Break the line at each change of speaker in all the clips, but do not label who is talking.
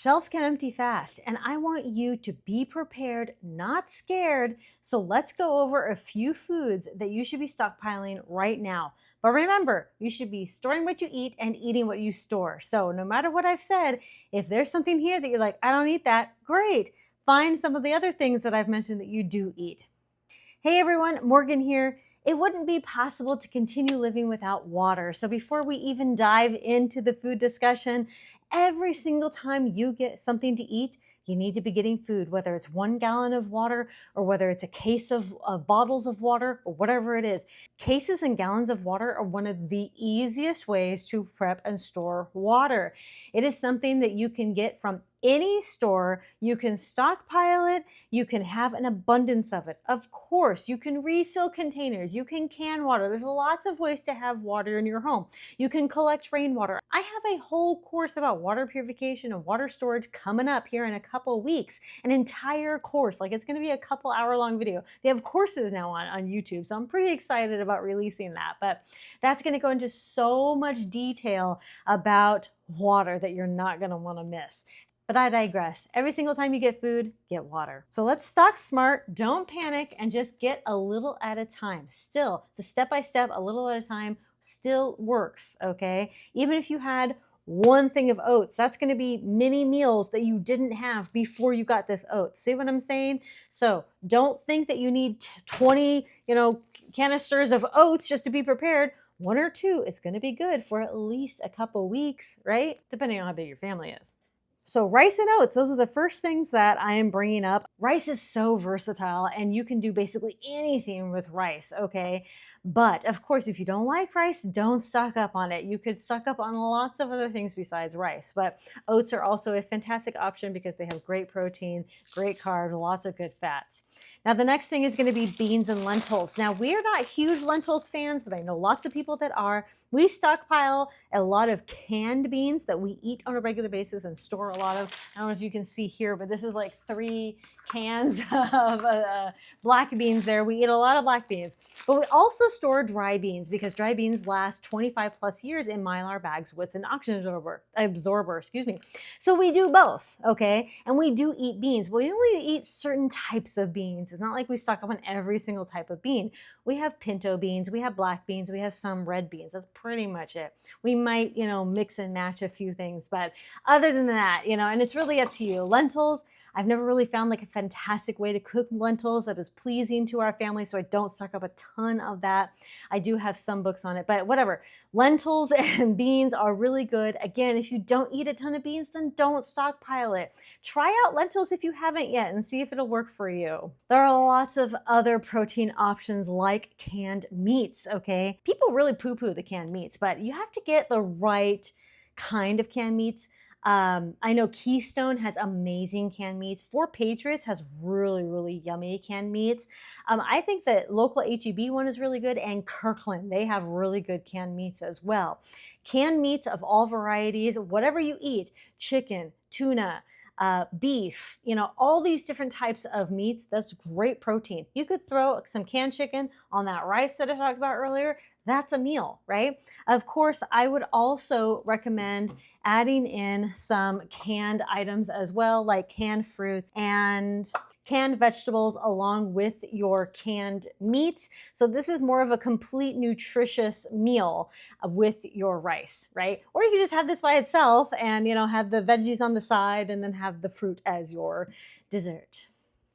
Shelves can empty fast, and I want you to be prepared, not scared. So let's go over a few foods that you should be stockpiling right now. But remember, you should be storing what you eat and eating what you store. So no matter what I've said, if there's something here that you're like, I don't eat that, great. Find some of the other things that I've mentioned that you do eat. Hey everyone, Morgan here. It wouldn't be possible to continue living without water. So before we even dive into the food discussion, every single time you get something to eat, you need to be getting food, whether it's 1 gallon of water or whether it's a case of bottles of water or whatever it is. Cases and gallons of water are one of the easiest ways to prep and store water. It is something that you can get from any store. You can stockpile it. You can have an abundance of it. Of course, you can refill containers. You can can water. There's lots of ways to have water in your home. You can collect rainwater. I have a whole course about water purification and water storage coming up here in a couple weeks. An entire course, like it's going to be a couple hour-long video. They have courses now on YouTube, so I'm pretty excited about releasing that. But that's going to go into so much detail about water that you're not going to want to miss. But I digress. Every single time you get food, get water. So let's stock smart, don't panic, and just get a little at a time. Still, the step-by-step, a little at a time, still works, okay? Even if you had one thing of oats, that's gonna be mini meals that you didn't have before you got this oats. See what I'm saying? So don't think that you need 20, canisters of oats just to be prepared. 1 or 2 is gonna be good for at least a couple weeks, right? Depending on how big your family is. So rice and oats, those are the first things that I am bringing up. Rice is so versatile and you can do basically anything with rice, okay? But of course, if you don't like rice, don't stock up on it. You could stock up on lots of other things besides rice, but oats are also a fantastic option because they have great protein, great carbs, lots of good fats. Now, the next thing is going to be beans and lentils. Now, we are not huge lentils fans, but I know lots of people that are. We stockpile a lot of canned beans that we eat on a regular basis and store a lot of. I don't know if you can see here, but this is like 3 cans of black beans there. We eat a lot of black beans, but we also store dry beans because dry beans last 25 plus years in Mylar bags with an oxygen absorber, So we do both, okay? And we do eat beans, but we only eat certain types of beans. It's not like we stock up on every single type of bean. We have pinto beans, we have black beans, we have some red beans. That's pretty much it. We might, mix and match a few things, but other than that, and it's really up to you. Lentils, I've never really found like a fantastic way to cook lentils that is pleasing to our family, so I don't stock up a ton of that. I do have some books on it, but whatever. Lentils and beans are really good. Again, if you don't eat a ton of beans, then don't stockpile it. Try out lentils if you haven't yet and see if it'll work for you. There are lots of other protein options like canned meats, okay? People really poo-poo the canned meats, but you have to get the right kind of canned meats. I know Keystone has amazing canned meats. For Patriots has really, really yummy canned meats. I think that local HEB one is really good, and Kirkland, they have really good canned meats as well. Canned meats of all varieties, whatever you eat, chicken, tuna, beef, all these different types of meats, that's great protein. You could throw some canned chicken on that rice that I talked about earlier. That's a meal, right? Of course, I would also recommend adding in some canned items as well, like canned fruits and canned vegetables along with your canned meats. So this is more of a complete nutritious meal with your rice, right? Or you can just have this by itself and, have the veggies on the side and then have the fruit as your dessert.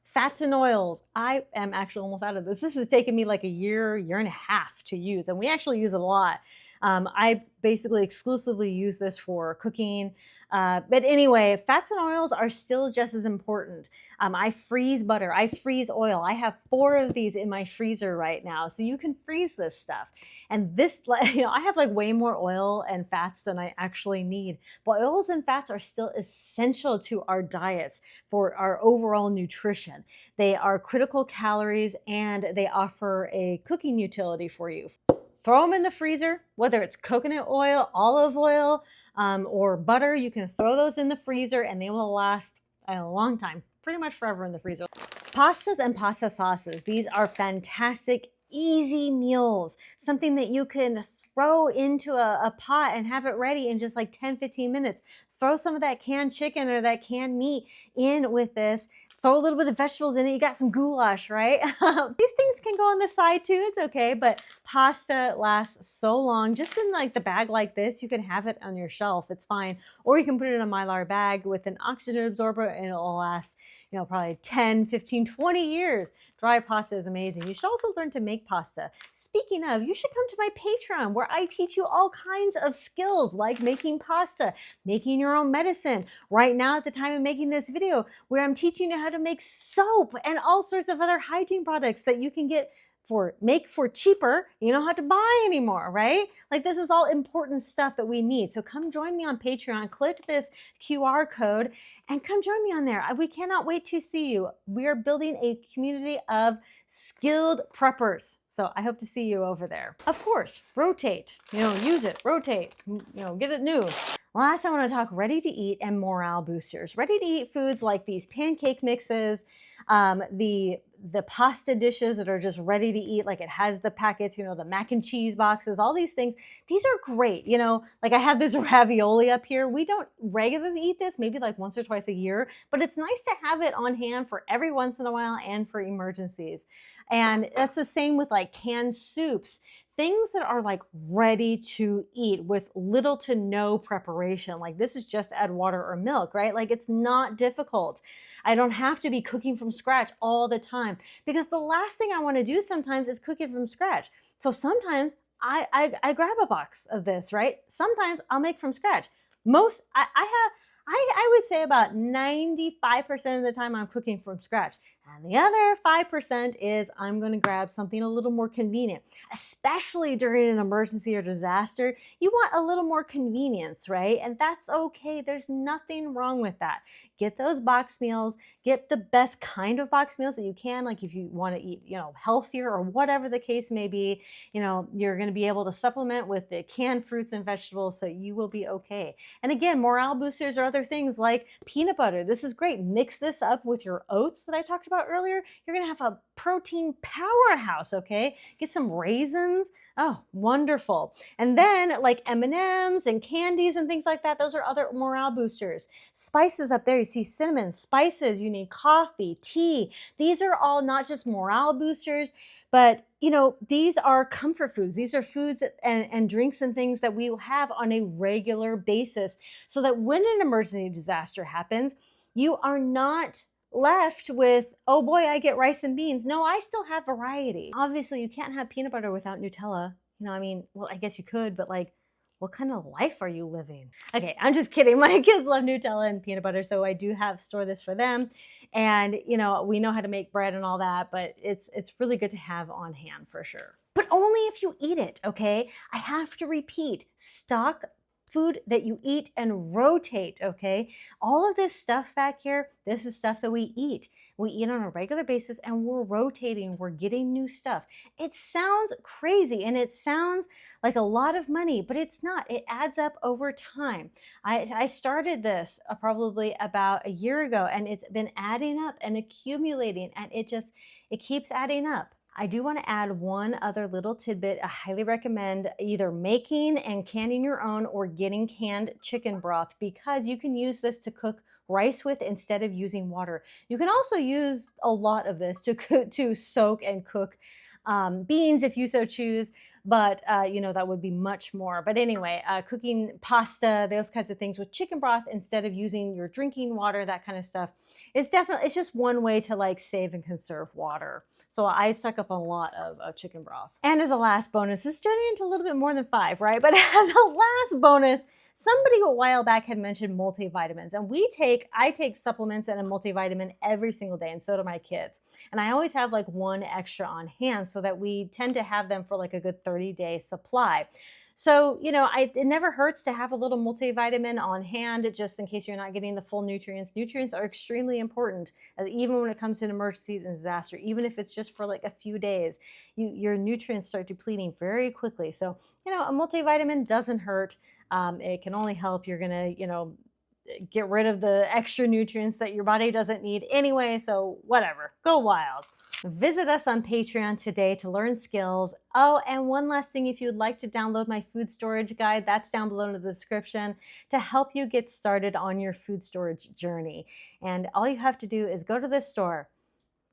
Fats and oils. I am actually almost out of this. This has taken me like a year and a half to use, and we actually use it a lot. I basically exclusively use this for cooking. But anyway, fats and oils are still just as important. I freeze butter, I freeze oil. I have 4 of these in my freezer right now. So you can freeze this stuff. And this, I have like way more oil and fats than I actually need. But oils and fats are still essential to our diets for our overall nutrition. They are critical calories and they offer a cooking utility for you. Throw them in the freezer, whether it's coconut oil, olive oil, or butter. You can throw those in the freezer and they will last a long time, pretty much forever in the freezer. Pastas and pasta sauces. These are fantastic, easy meals. Something that you can throw into a pot and have it ready in just like 10, 15 minutes. throw some of that canned chicken or that canned meat in with this. Throw a little bit of vegetables in it. You got some goulash, right? These things can go on the side too. It's okay, but pasta lasts so long. Just in like the bag like this, you can have it on your shelf. It's fine. Or you can put it in a Mylar bag with an oxygen absorber and it'll last, probably 10, 15, 20 years. Dry pasta is amazing. You should also learn to make pasta. Speaking of, you should come to my Patreon where I teach you all kinds of skills like making pasta, making your own medicine. Right now at the time of making this video, where I'm teaching you how to make soap and all sorts of other hygiene products that you can make for cheaper. You don't have to buy anymore, right? Like this is all important stuff that we need. So come join me on Patreon, click this QR code and come join me on there. We cannot wait to see you. We are building a community of skilled preppers. So I hope to see you over there. Of course, rotate, use it, rotate, get it new. Last, I want to talk ready to eat and morale boosters. Ready to eat foods like these pancake mixes, the pasta dishes that are just ready to eat, like it has the packets, the mac and cheese boxes, all these things. These are great. Like I have this ravioli up here. We don't regularly eat this, maybe like once or twice a year, but it's nice to have it on hand for every once in a while and for emergencies. And that's the same with like canned soups. Things that are like ready to eat with little to no preparation. Like this is just add water or milk, right? Like it's not difficult. I don't have to be cooking from scratch all the time because the last thing I want to do sometimes is cook it from scratch. So sometimes I grab a box of this, right? Sometimes I'll make from scratch. I would say about 95% of the time I'm cooking from scratch. And the other 5% is I'm going to grab something a little more convenient, especially during an emergency or disaster. You want a little more convenience, right? And that's okay. There's nothing wrong with that. Get those box meals, get the best kind of box meals that you can. Like if you want to eat, healthier or whatever the case may be, you're going to be able to supplement with the canned fruits and vegetables so you will be okay. And again, morale boosters are other things like peanut butter. This is great. Mix this up with your oats that I talked about earlier. You're going to have a protein powerhouse, okay? Get some raisins. Oh, wonderful. And then like M&Ms and candies and things like that, those are other morale boosters. Spices up there, you see cinnamon, spices, you need coffee, tea. These are all not just morale boosters, but these are comfort foods. These are foods and drinks and things that we will have on a regular basis so that when an emergency disaster happens, you are not left with, oh boy, I get rice and beans. No, I still have variety. Obviously, you can't have peanut butter without Nutella. Well, I guess you could, but like, what kind of life are you living? Okay, I'm just kidding. My kids love Nutella and peanut butter, so I do store this for them. And, we know how to make bread and all that, but it's really good to have on hand for sure. But only if you eat it, okay? I have to repeat, stock food that you eat and rotate, okay? All of this stuff back here, this is stuff that we eat. We eat on a regular basis and we're rotating, we're getting new stuff. It sounds crazy and it sounds like a lot of money, but it's not. It adds up over time. I started this probably about a year ago and it's been adding up and accumulating and it keeps adding up. I do want to add one other little tidbit. I highly recommend either making and canning your own or getting canned chicken broth because you can use this to cook rice with instead of using water. You can also use a lot of this to soak and cook beans if you so choose, but that would be much more. But anyway, cooking pasta, those kinds of things with chicken broth instead of using your drinking water, that kind of stuff, it's just one way to like save and conserve water. So I stuck up a lot of chicken broth. And as a last bonus, this is turning into a little bit more than 5, right? But as a last bonus, somebody a while back had mentioned multivitamins, and I take supplements and a multivitamin every single day, and so do my kids. And I always have like one extra on hand so that we tend to have them for like a good 30-day supply. So, it never hurts to have a little multivitamin on hand just in case you're not getting the full nutrients. Nutrients are extremely important, even when it comes to an emergency and disaster, even if it's just for like a few days, your nutrients start depleting very quickly. So, a multivitamin doesn't hurt. It can only help. You're going to, get rid of the extra nutrients that your body doesn't need anyway. So whatever, go wild. Visit us on Patreon today to learn skills. Oh, and one last thing, if you'd like to download my food storage guide, that's down below in the description to help you get started on your food storage journey. And all you have to do is go to the store,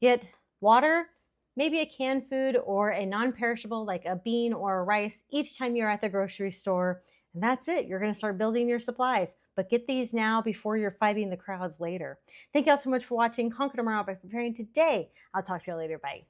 get water, maybe a canned food or a non-perishable like a bean or a rice each time you're at the grocery store. And that's it. You're going to start building your supplies. But get these now before you're fighting the crowds later. Thank you all so much for watching Conquer Tomorrow by Preparing Today. I'll talk to you later. Bye.